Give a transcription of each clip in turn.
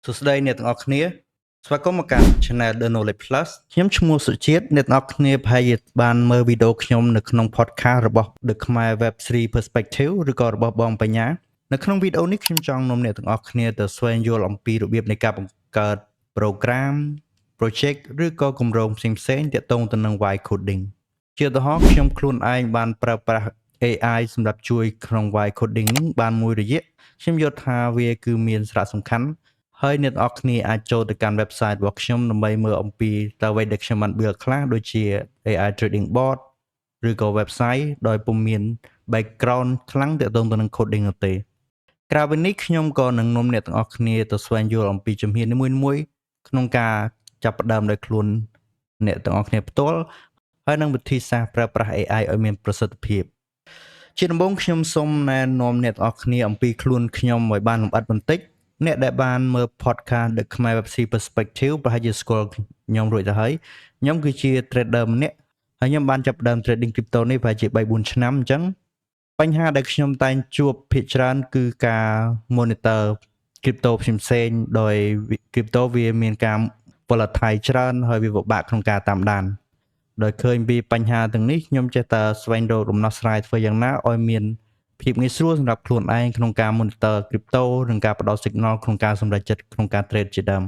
សួស្តីអ្នកទាំងអស់គ្នាស្វាគមន៍មកកាន់ Channel The Knowledge Plus ខ្ញុំឈ្មោះសុជាតិអ្នកទាំងអស់គ្នាប្រហែលជាបានមើលវីដេអូខ្ញុំនៅក្នុង podcast របស់ The Khmer Web Series Perspective ឬក៏របស់បងបញ្ញានៅក្នុងវីដេអូនេះខ្ញុំចង់នាំអ្នកទាំងអស់គ្នាទៅស្វែងយល់អំពីរបៀបនៃការបង្កើត program project ឬក៏គម្រោងផ្សេងៗទាក់ទងទៅនឹង Vibe Coding ជាឧទាហរណ៍ខ្ញុំខ្លួនឯងបានប្រើប្រាស់ AI សម្រាប់ជួយក្នុង Vibe Coding នឹងបានមួយរយៈខ្ញុំយល់ថាវាគឺមានសារៈសំខាន់ហើយអ្នកនរគ្នាអាចចូលទៅកាន់ website របស់ខ្ញុំដើម្បីមើលអំពីតើអ្វីដែលខ្ញុំបាន build ខ្លះដូចជា AI trading bot ឬក៏ website ដោយពុំមាន background ខ្លាំងទាក់ទងទៅនឹង coding នោះទេក្រៅពីនេះខ្ញុំក៏នឹងនាំអ្នកទាំងអស់គ្នាទៅស្វែងយល់អំពីជំហាននីមួយៗក្នុងការចាប់ផ្ដើមដោយខ្លួនអ្នកទាំងអស់គ្នាផ្ទាល់ហើយនឹងវិធីសាស្ត្រប្រើប្រាស់ AI ឲ្យមានប្រសិទ្ធភាពជាដំបូងខ្ញុំសូមណែនាំអ្នកទាំងអស់គ្នាអំពីខ្លួនខ្ញុំឲ្យបានលម្អិតបន្តិចអ្នកដែលបានមើល podcast The Khmer Web Series Perspective ប្រហែលជាស្គាល់ខ្ញុំរួចទៅហើយខ្ញុំគឺជា trader ម្នាក់ហើយខ្ញុំបានចាប់ផ្ដើម trading crypto នេះប្រហែលជា 3-4 ឆ្នាំអញ្ចឹងបញ្ហាដែលខ្ញុំតែងជួបភាគច្រើនគឺការ monitor crypto ផ្សេងៗដោយ crypto វាមានការ volatile ច្រើនហើយវាពិបាកក្នុងការតាមដានដោយឃើញពីបញ្ហាទាំងនេះខ្ញុំចេះតែស្វែងរកដំណោះស្រាយធ្វើយ៉ាងណាឲ្យមានភាពងាយស្រួលសម្រាប់ខ្លួនឯងក្នុងការ monitor crypto និងការផ្ដល់ signal ក្នុងការសម្រេចចិត្តក្នុងការ trade ជាដើម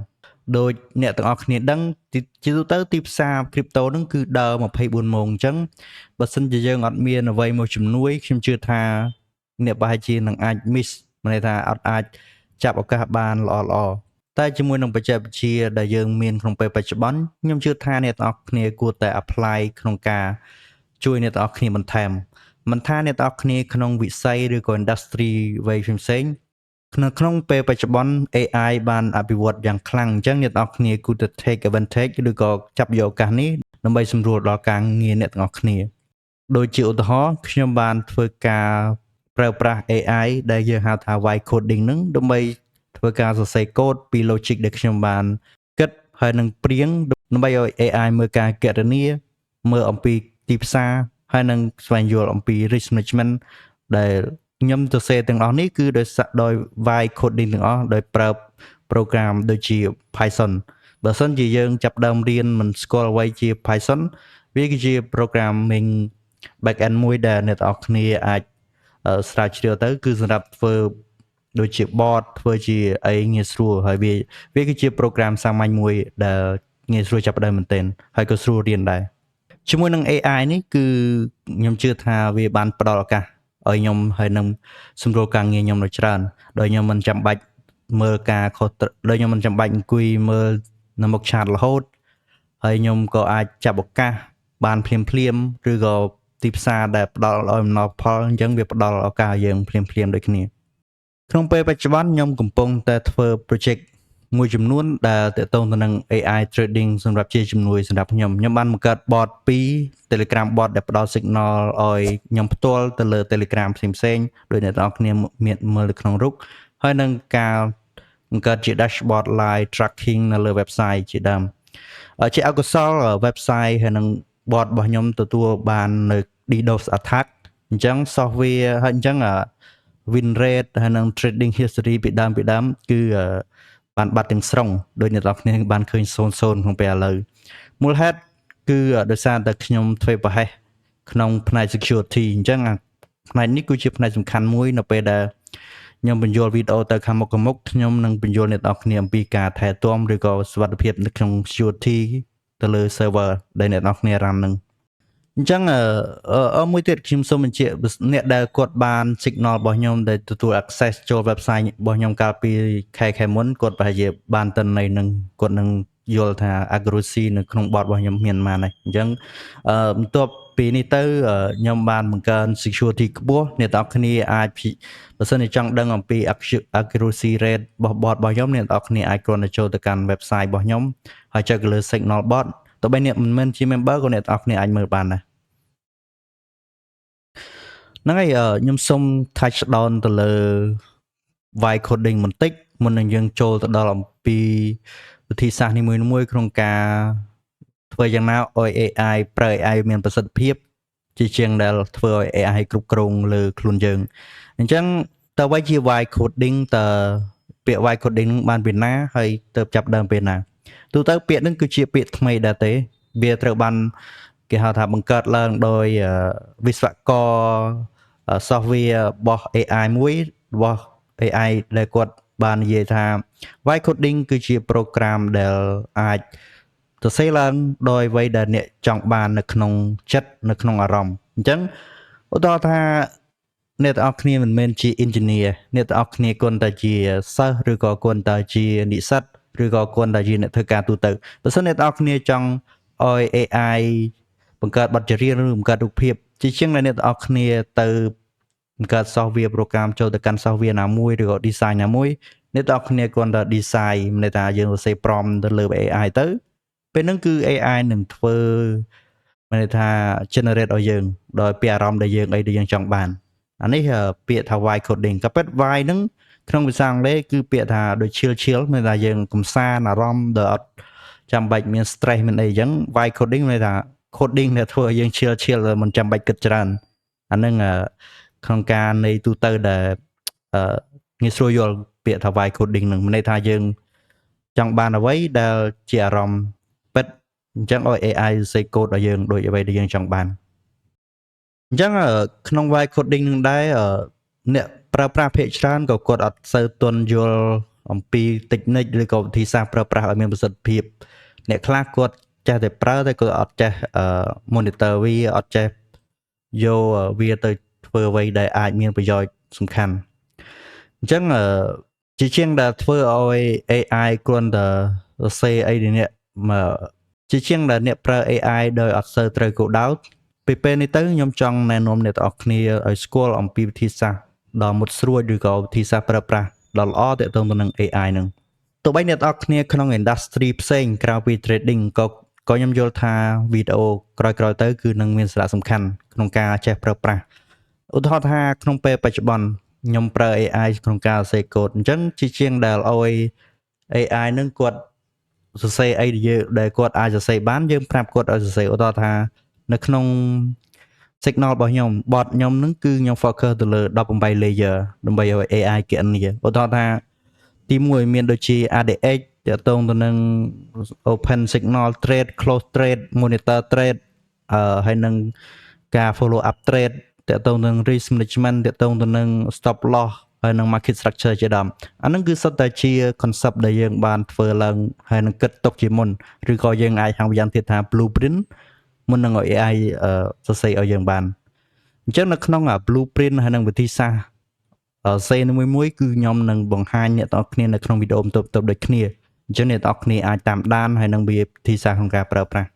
ដោយអ្នកទាំងអស់គ្នាដឹងជាទូទៅទីផ្សារ crypto ហ្នឹងគឺដើរ24ម៉ោងអញ្ចឹងបើសិនជាយើងអត់មានអ្វីមួយជំនួយខ្ញុំជឿថាអ្នកប្រហែលជានឹងអាច miss មានន័យថាអត់អាចចាប់ឱកាសបានល្អៗតែជាមួយនឹងបច្ចេកវិទ្យាដែលយើងមានក្នុងពេលបច្ចុប្បន្នខ្ញុំជឿថាអ្នកទាំងអស់គ្នាគួរតែ apply ក្នុងការជួយអ្នកទាំងអស់គ្នាបន្ថែមមិនថាអ្នកទាំងអស់គ្នាក្នុងវិស័យឬក៏ industry អ្វីផ្សេងៗក្នុងពេលបច្ចុប្បន្ន AI បានអភិវឌ្ឍយ៉ាងខ្លាំងអញ្ចឹងអ្នកទាំងអស់គ្នាគួរតែ take advantage ឬក៏ចាប់យកឱកាសនេះដើម្បីសម្រួលដល់ការងារអ្នកទាំងអស់គ្នាដូចជាឧទាហរណ៍ខ្ញុំបានធ្វើការប្រើប្រាស់ AI ដែលយើងហៅថា vibe coding នឹងដើម្បីធ្វើការសរសេរកូដពី logic ដែលខ្ញុំបានគិតហើយនឹងព្រៀងដើម្បីឲ្យ AI មើលការគណនាមើលអំពីទីផ្សារហើយនឹងស្វែងយល់អំពី risk management ដែលខ្ញុំសរសេរទាំងអស់នេះគឺដោយ vibe coding ទាំងអស់ដោយប្រើ program ដូចជា Python បើសិនជាយើងចាប់ដើមរៀនមិនស្គាល់អ្វីជា Python វាគឺជា programming back end មួយដែលអ្នកទាំងអស់គ្នាអាចស្រាវជ្រាវទៅគឺសម្រាប់ធ្វើដូចជា bot ធ្វើជាអីងាយស្រួលហើយវាគឺជា program សាមញ្ញមួយដែលងាយស្រួលចាប់ផ្ដើមមែនទែនហើយក៏ស្រួលរៀនដែរជាមួយនឹង AI នេះគឺខ្ញុំជឿថាវាបានផ្ដល់ឱកាសឲ្យខ្ញុំហើយនឹងសម្រួលការងារខ្ញុំនៅច្រើនដោយខ្ញុំមិនចាំបាច់មើលការខុសដោយខ្ញុំមិនចាំបាច់អង្គុយមើលនៅមុខឆាតរហូតហើយខ្ញុំក៏អាចចាប់ឱកាសបានភ្លាមឬក៏ទីផ្សារដែលផ្ដល់ឲ្យអំណរផលអញ្ចឹងវាផ្ដល់ឱកាសឲ្យយើងភ្លាមដូចគ្នាក្នុងពេលបច្ចុប្បន្នខ្ញុំកំពុងតែធ្វើ project មួយចំនួនដែលទាក់ទងទៅនឹង AI trading សម្រាប់ជាជំនួយសម្រាប់ខ្ញុំបានបង្កើត bot 2 Telegram bot ដែលផ្ដល់ signal ឲ្យខ្ញុំផ្ទាល់ទៅលើ Telegram ផ្សេងៗដោយអ្នកទាំងអស់គ្នាមានមើលនៅក្នុងរូបហើយនឹងការបង្កើតជា dashboard live tracking នៅលើ website ជាដើមជាអកុសល website ហើយនឹង bot របស់ខ្ញុំទទួលបាននៅ DDoS attack អញ្ចឹង software ហើយអញ្ចឹងwin rate ហើយនឹង trading history ពីដើមគឺបានបាត់ទាំងស្រុងដោយអ្នកនរគ្នាបានឃើញ0-0ក្នុងពេលឥឡូវមូលហេតុគឺដោយសារតែខ្ញុំធ្វើប្រហែសក្នុងផ្នែក security អញ្ចឹងផ្នែកនេះគឺជាផ្នែកសំខាន់មួយនៅពេលដែលខ្ញុំបញ្យល់វីដេអូទៅខាងមុខខ្ញុំនឹងបញ្យល់អ្នកនរគ្នាអំពីការថែទាំឬក៏សុវត្ថិភាពនៅក្នុង security ទៅលើ server ដែលអ្នកនរគ្នា run នឹងអញ្ចឹងមួយទៀតខ្ញុំសូមបញ្ជាក់អ្នកដែលគាត់បាន signal របស់ខ្ញុំដែលទទួល access ចូល website របស់ខ្ញុំកាលពីខែមុនគាត់ប្រហែលជាបានតន័យនឹងគាត់នឹងយល់ថា accuracy នៅក្នុង bot របស់ខ្ញុំមានប៉ុន្មានហើយអញ្ចឹងបន្ទាប់ពីនេះទៅខ្ញុំបានបង្កើន security ខ្ពស់អ្នកទាំងអស់គ្នាអាចបើសិនជាចង់ដឹងអំពី accuracy rate របស់ bot របស់ខ្ញុំអ្នកទាំងអស់គ្នាអាចគ្រាន់តែចូលទៅកាន់ website របស់ខ្ញុំហើយចុចទៅលើ signal botទោះបីអ្នកមិនមែនជា member ក៏អ្នកទាំងអស់គ្នាអាចមើលបានដែរហ្នឹងហើយខ្ញុំសូម touch down ទៅលើ vibe coding បន្តិចមុននឹងយើងចូលទៅដល់អំពីវិធីសាស្ត្រនីមួយៗក្នុងការធ្វើយ៉ាងណាឲ្យ AI ប្រើ AI មានប្រសិទ្ធភាពជាជាងដែលធ្វើឲ្យ AI គ្រប់គ្រងលើខ្លួនយើងអញ្ចឹងតើអ្វីជា vibe coding តើ ពាក្យ vibe coding នឹងបានពីណាហើយទៅចាប់ដើមពីណាទូទៅពាក្យហ្នឹងគឺជាពាក្យថ្មីដែរទេវាត្រូវបានគេហៅថាបង្កើតឡើងដោយវិស្វករ software របស់ AI មួយរបស់ AI ដែលគាត់បាននិយាយថា vibe coding គឺជា program ដែលអាចសរសេរឡើងដោយអ្វីដែលអ្នកចង់បាននៅក្នុងចិត្តនៅក្នុងអារម្មណ៍អញ្ចឹងឧទាហរណ៍ថាអ្នកទាំងអស់គ្នាមិនមែនជា engineer អ្នកទាំងអស់គ្នាគ្រាន់តែជាសិស្សឬក៏គ្រាន់តែជានិស្សិតឬក៏គ្រាន់តែជាអ្នកធ្វើការទូទៅបើសិនអ្នកទាំងអស់គ្នាចង់ឲ្យ AI បង្កើតបទចម្រៀងឬបង្កើតរូបភាពជាជាងអ្នកទាំងអស់គ្នាទៅបង្កើត software program ចូលទៅកាន់ software ណាមួយឬក៏ design ណាមួយអ្នកទាំងអស់គ្នាគ្រាន់តែ design មានន័យថាយើងសរសេរ prompt ទៅលើ AI ទៅពេលហ្នឹងគឺ AI នឹងធ្វើមានន័យថា generate ឲ្យយើងដោយពីអារម្មណ៍ដែលយើងអីដែលយើងចង់បានអានេះពាក្យថា vibe coding ក៏ពិត vibe ហ្នឹងក្នុងភាសាអង់គ្លេសគឺពាក្យថាដូច chill មានថាយើងកំសាន្តអារម្មណ៍ដែលអត់ចាំបាច់មាន stress មានអីចឹង vibe coding មានថា coding ដែលធ្វើឲ្យយើង chill មិនចាំបាច់គិតច្រើនអាហ្នឹងក្នុងការនៃទូទៅដែលងាយស្រួលយល់ពាក្យថា vibe coding ហ្នឹងមានន័យថាយើងចង់បានអ្វីដែលជាអារម្មណ៍ពិតអញ្ចឹងឲ្យ AI សរសេរកូដឲ្យយើងដូចអ្វីដែលយើងចង់បានអញ្ចឹងក្នុង vibe coding នឹងដែរអ្នកប្រើប្រាស់ភាគច្រើនក៏គាត់អត់សូវទាន់យល់អំពី technique ឬក៏វិធីសាស្ត្រប្រើប្រាស់ឲ្យមានប្រសិទ្ធភាពអ្នកខ្លះគាត់ចេះតែប្រើតែគាត់អត់ចេះmonitor វាអត់ចេះយកវាទៅធ្វើអ្វីដែលអាចមានប្រយោជន៍សំខាន់អញ្ចឹងជាជាងដែលធ្វើឲ្យ AI គ្រាន់តែសរសេរអីនេះជាជាងដែលអ្នកប្រើ AI ដោយអត់សូវត្រូវគោលដៅពេលនេះទៅខ្ញុំចង់ណែនាំអ្នកទាំងអស់គ្នាឲ្យស្គាល់អំពីវិធីសាស្ត្រដ៏មុតស្រួចឬក៏វិធីសាស្ត្រប្រើប្រាស់ដ៏ល្អទាក់ទងទៅនឹង AI ហ្នឹងទោះបីអ្នកទាំងអស់គ្នាក្នុង industry ផ្សេងក្រៅពី trading ក៏ខ្ញុំយល់ថាវីដេអូក្រោយៗទៅគឺនឹងមានសារៈសំខាន់ក្នុងការចេះប្រើប្រាស់ឧទាហរណ៍ថាក្នុងពេលបច្ចុប្បន្នខ្ញុំប្រើ AI ក្នុងការសរសេរកូដអញ្ចឹងជាជាងដែលឲ្យ AI នឹងគាត់សរសេរអីដែលគាត់អាចសរសេរបានយើងប្រាប់គាត់ឲ្យសរសេរឧទាហរណ៍ថានៅក្នុង signal របស់ខ្ញុំ bot ខ្ញុំនឹងគឺខ្ញុំ focus ទៅលើ18 layer ដើម្បីឲ្យ AI គណនាឧទាហរណ៍ថាទី1មានដូចជា ADX ទាក់ទងទៅនឹង open signal trade close trade monitor trade ហើយនឹងការ follow up trade ទាក់ទងនឹង risk management ទាក់ទងទៅនឹង stop loss ហើយនឹង market structure ជាដើមអាហ្នឹងគឺសុទ្ធតែជា concept ដែលយើងបានធ្វើឡើងហើយនឹងគិតទុកជាមុនឬក៏យើងអាចហៅយ៉ាងទៀតថា blueprint មុននឹងឲ្យ AI សរសេរឲ្យយើងបានអញ្ចឹងនៅក្នុង blueprint ហើយនឹងវិធីសាស្ត្រសេមួយគឺខ្ញុំនឹងបង្ហាញអ្នកទាំងអស់គ្នានៅក្នុងវីដេអូបន្ទាប់ដូចគ្នាអញ្ចឹងអ្នកទាំងអស់គ្នាអាចតាមដានហើយនឹងវាវិធីសាស្ត្រក្នុងការប្រើប្រាស់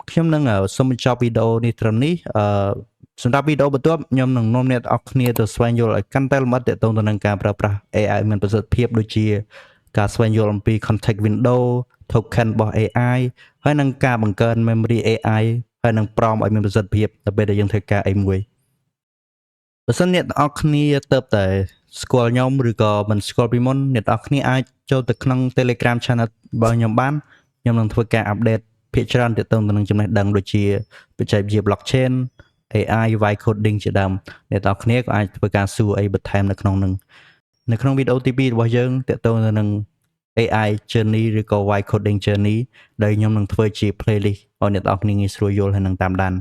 ខ្ញុំនឹងសូមបញ្ចប់វីដេអូនេះត្រឹមនេះសម្រាប់វីដេអូបន្ទាប់ខ្ញុំនឹងនាំអ្នកទាំងអស់គ្នាទៅស្វែងយល់ឲ្យកាន់តែលម្អិតទាក់ទងទៅនឹងការប្រើប្រាស់ AI មានប្រសិទ្ធភាពដូចជាការស្វែងយល់អំពី context window token របស់ AI ហើយនឹងការបង្កើន memory AI ហើយនឹង prompt ឲ្យមានប្រសិទ្ធភាពដល់ពេលដែលយើងធ្វើការអីមួយបើសិនអ្នកទាំងអស់គ្នាទៅតែស្គាល់ខ្ញុំឬក៏មិនស្គាល់ពីមុនអ្នកទាំងអស់គ្នាអាចចូលទៅក្នុង Telegram channel របស់ខ្ញុំបានខ្ញុំនឹងធ្វើការ update ភាគច្រើនទាក់ទងទៅនឹងចំណេះដឹងដូចជាបច្ចេកវិទ្យា blockchain AI vibe coding ជាដើមអ្នកទាំងអស់គ្នាក៏អាចធ្វើការសួរអីបន្ថែមនៅក្នុងនឹងនៅក្នុងវីដេអូទី2របស់យើងទាក់ទងទៅនឹង AI journey ឬក៏ vibe coding journey ដែលខ្ញុំនឹងធ្វើជា playlist ឲ្យអ្នកទាំងអស់គ្នាងាយស្រួលយល់ហើយនឹងតាមដាន